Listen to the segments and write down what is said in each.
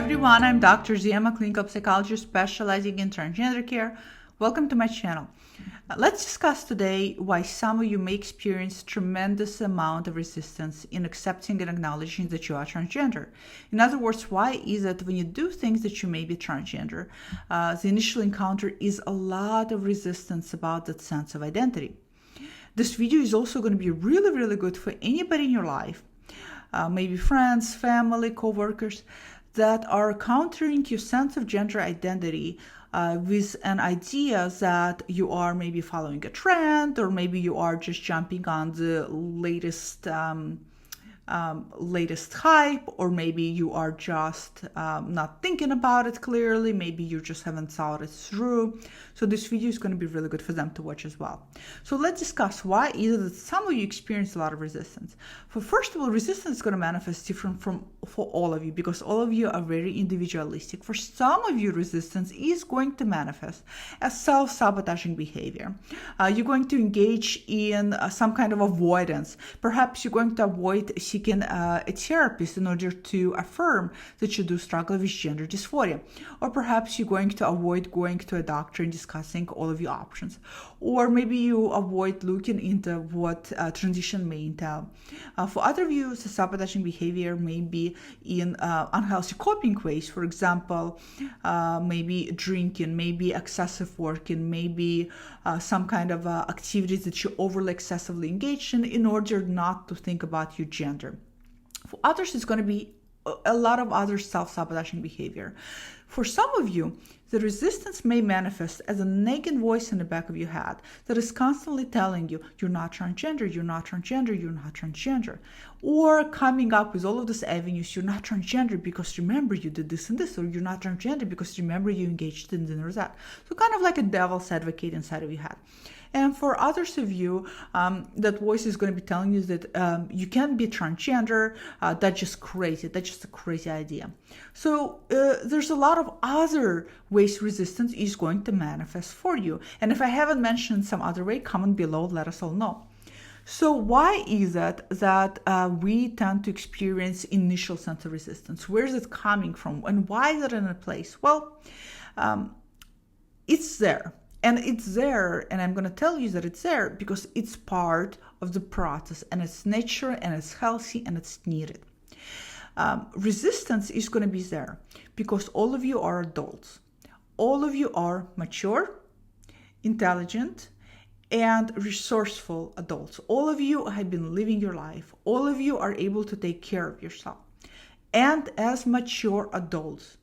everyone, I'm Dr. Z. I'm a clinical psychologist specializing in transgender care. Welcome to my channel. Let's discuss today why some of you may experience tremendous amount of resistance in accepting and acknowledging that you are transgender. In other words, why is it when you do things that you may be transgender, the initial encounter is a lot of resistance about that sense of identity. This video is also going to be really good for anybody in your life, maybe friends, family, co-workers, that are countering your sense of gender identity with an idea that you are maybe following a trend, or maybe you are just jumping on the latest hype, or maybe you are just not thinking about it clearly, maybe you just haven't thought it through. So this video is going to be really good for them to watch as well. So let's discuss why either that some of you experience a lot of resistance. First of all, resistance is going to manifest different for all of you, because all of you are very individualistic. For some of you, resistance is going to manifest as self-sabotaging behavior. You're going to engage in some kind of avoidance. Perhaps you're going to avoid seeking a therapist in order to affirm that you do struggle with gender dysphoria. Or perhaps you're going to avoid going to a doctor and discussing all of your options. Or maybe you avoid looking into what transition may entail. For other of you, the sabotaging behavior may be in unhealthy coping ways. For example, maybe drinking, maybe excessive working, maybe some kind of activities that you overly excessively engage in order not to think about your gender. For others, it's going to be a lot of other self-sabotaging behavior. For some of you, the resistance may manifest as a nagging voice in the back of your head that is constantly telling you, you're not transgender, you're not transgender, you're not transgender. Or coming up with all of these avenues, you're not transgender because remember you did this and this, or you're not transgender because remember you engaged in this or that. So kind of like a devil's advocate inside of your head. And for others of you, that voice is going to be telling you that you can be transgender. That's just crazy. That's just a crazy idea. So there's a lot of other ways resistance is going to manifest for you. And if I haven't mentioned some other way, comment below, let us all know. So why is it that we tend to experience initial sense of resistance? Where is it coming from? And why is it in a place? Well, it's there. And it's there, and I'm going to tell you that it's there because it's part of the process, and it's natural, and it's healthy, and it's needed. Resistance is going to be there because all of you are adults. All of you are mature, intelligent, and resourceful adults. All of you have been living your life. All of you are able to take care of yourself. And as mature adults,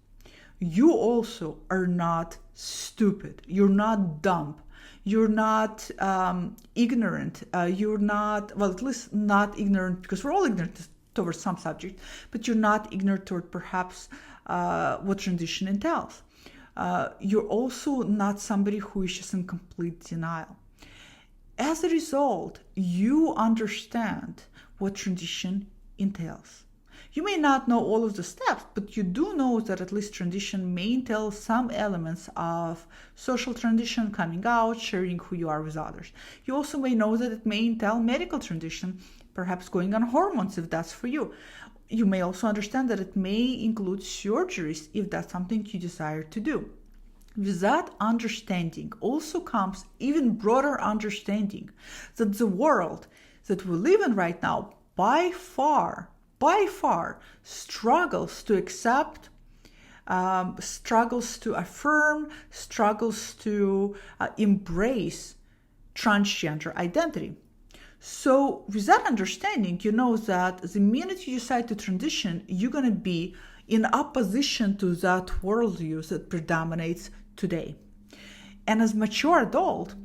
you also are not stupid. You're not dumb. You're not ignorant. You're not, well, at least not ignorant, because we're all ignorant towards some subject, but you're not ignorant toward perhaps what transition entails. You're also not somebody who is just in complete denial. As a result, you understand what transition entails. You may not know all of the steps, but you do know that at least transition may entail some elements of social transition, coming out, sharing who you are with others. You also may know that it may entail medical transition, perhaps going on hormones if that's for you. You may also understand that it may include surgeries if that's something you desire to do. With that understanding also comes even broader understanding that the world that we live in right now by far struggles to accept, struggles to affirm, struggles to embrace transgender identity. So with that understanding, you know that the minute you decide to transition, you're going to be in opposition to that worldview that predominates today. And as mature adult,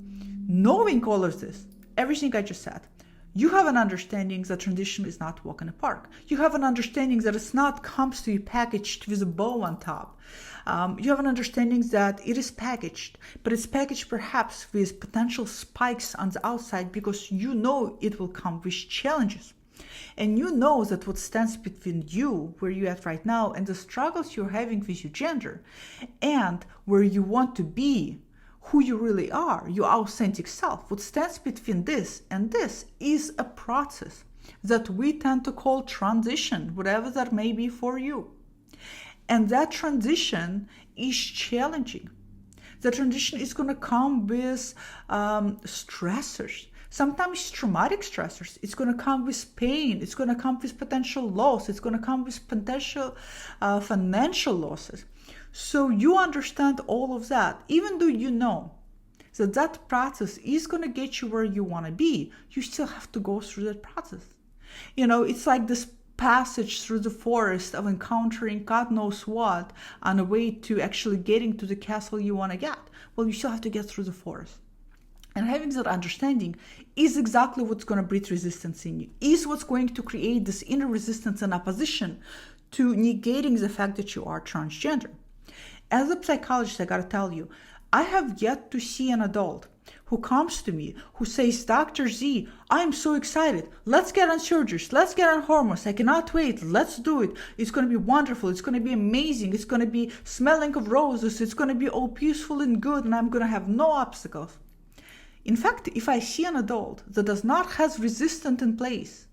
knowing all of this, everything I just said, you have an understanding that transition is not a walk in the park. You have an understanding that it's not comes to you packaged with a bow on top. You have an understanding that it is packaged, but it's packaged perhaps with potential spikes on the outside because you know it will come with challenges. And you know that what stands between you, where you're at right now, and the struggles you're having with your gender, and where you want to be, who you really are, your authentic self. What stands between this and this is a process that we tend to call transition, whatever that may be for you. And that transition is challenging. The transition is going to come with stressors, sometimes traumatic stressors. It's going to come with pain. It's going to come with potential loss. It's going to come with potential financial losses. So you understand all of that, even though you know that that process is going to get you where you want to be, you still have to go through that process. It's like this passage through the forest of encountering God knows what on a way to actually getting to the castle you want to get. Well, you still have to get through the forest. And having that understanding is exactly what's going to breed resistance in you, is what's going to create this inner resistance and opposition to negating the fact that you are transgender. As a psychologist, I gotta tell you, I have yet to see an adult who comes to me, who says, Dr. Z, I'm so excited. Let's get on surgeries. Let's get on hormones. I cannot wait. Let's do it. It's going to be wonderful. It's going to be amazing. It's going to be smelling of roses. It's going to be all peaceful and good, and I'm going to have no obstacles. In fact, if I see an adult that does not have resistance in place,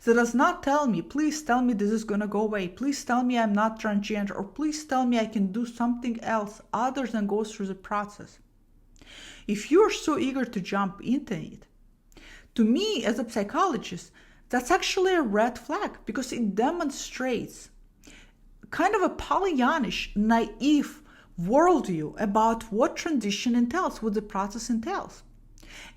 that does not tell me, please tell me this is going to go away, please tell me I'm not transgender, or please tell me I can do something else other than go through the process. If you're so eager to jump into it, to me as a psychologist, that's actually a red flag, because it demonstrates kind of a Pollyannish, naive worldview about what transition entails, what the process entails.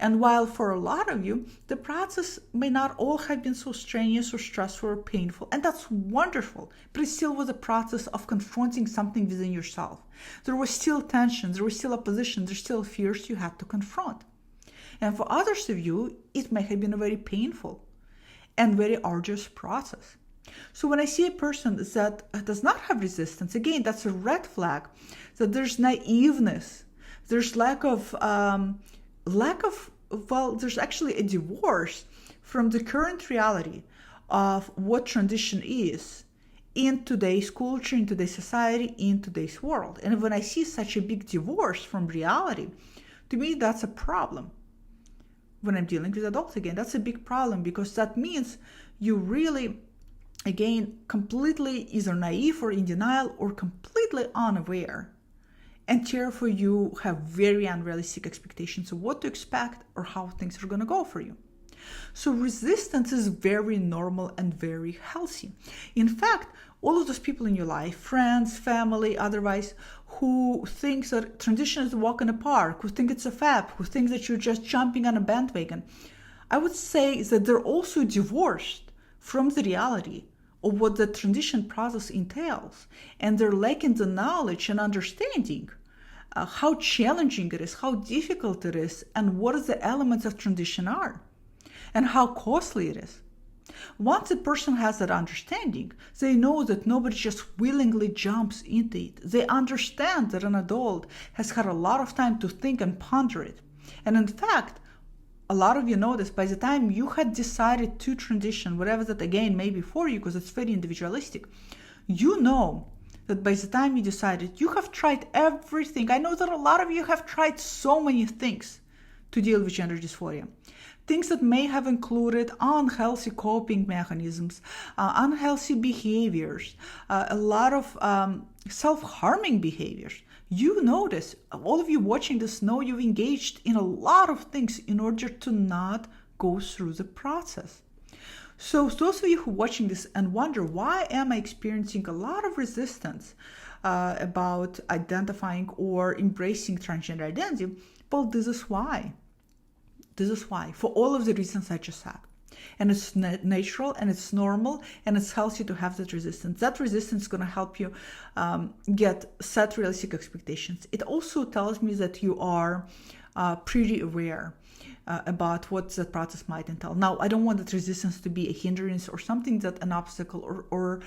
And while for a lot of you, the process may not all have been so strenuous or stressful or painful, and that's wonderful, but it still was a process of confronting something within yourself. There was still tension, there was still opposition, there's still fears you had to confront. And for others of you, it may have been a very painful and very arduous process. So when I see a person that does not have resistance, again, that's a red flag, that there's naiveness, there's there's actually a divorce from the current reality of what transition is in today's culture, in today's society, in today's world. And when I see such a big divorce from reality, to me, that's a problem. When I'm dealing with adults again, that's a big problem, because that means you really, again, completely either naive or in denial or completely unaware. And therefore, you have very unrealistic expectations of what to expect or how things are going to go for you. So resistance is very normal and very healthy. In fact, all of those people in your life, friends, family, otherwise, who think that transition is a walk in the park, who think it's a fad, who think that you're just jumping on a bandwagon, I would say that they're also divorced from the reality of what the transition process entails, and they're lacking the knowledge and understanding how challenging it is, how difficult it is, and what the elements of transition are, and how costly it is. Once a person has that understanding, they know that nobody just willingly jumps into it. They understand that an adult has had a lot of time to think and ponder it. And in fact, a lot of you know this, by the time you had decided to transition, whatever that again may be for you, because it's very individualistic, you know that by the time you decided, you have tried everything. I know that a lot of you have tried so many things to deal with gender dysphoria. Things that may have included unhealthy coping mechanisms, unhealthy behaviors, a lot of self-harming behaviors. You notice, all of you watching this know you've engaged in a lot of things in order to not go through the process. So those of you who are watching this and wonder, why am I experiencing a lot of resistance about identifying or embracing transgender identity? Well, this is why. This is why, for all of the reasons I just said. And it's natural, and it's normal, and it's healthy to have that resistance. That resistance is going to help you set realistic expectations. It also tells me that you are pretty aware about what that process might entail. Now, I don't want that resistance to be a hindrance or something that an obstacle or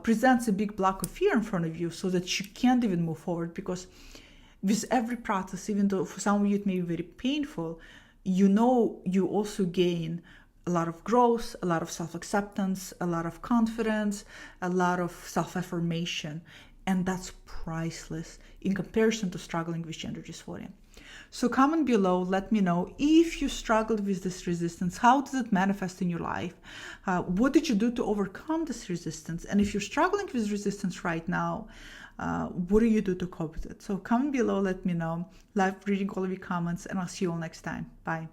presents a big block of fear in front of you so that you can't even move forward, because with every process, even though for some of you it may be very painful, you know you also gain a lot of growth, a lot of self-acceptance, a lot of confidence, a lot of self-affirmation, and that's priceless in comparison to struggling with gender dysphoria. So comment below, let me know if you struggled with this resistance, how does it manifest in your life? What did you do to overcome this resistance? And if you're struggling with resistance right now, what do you do to cope with it? So comment below, let me know. Love reading all of your comments, and I'll see you all next time. Bye.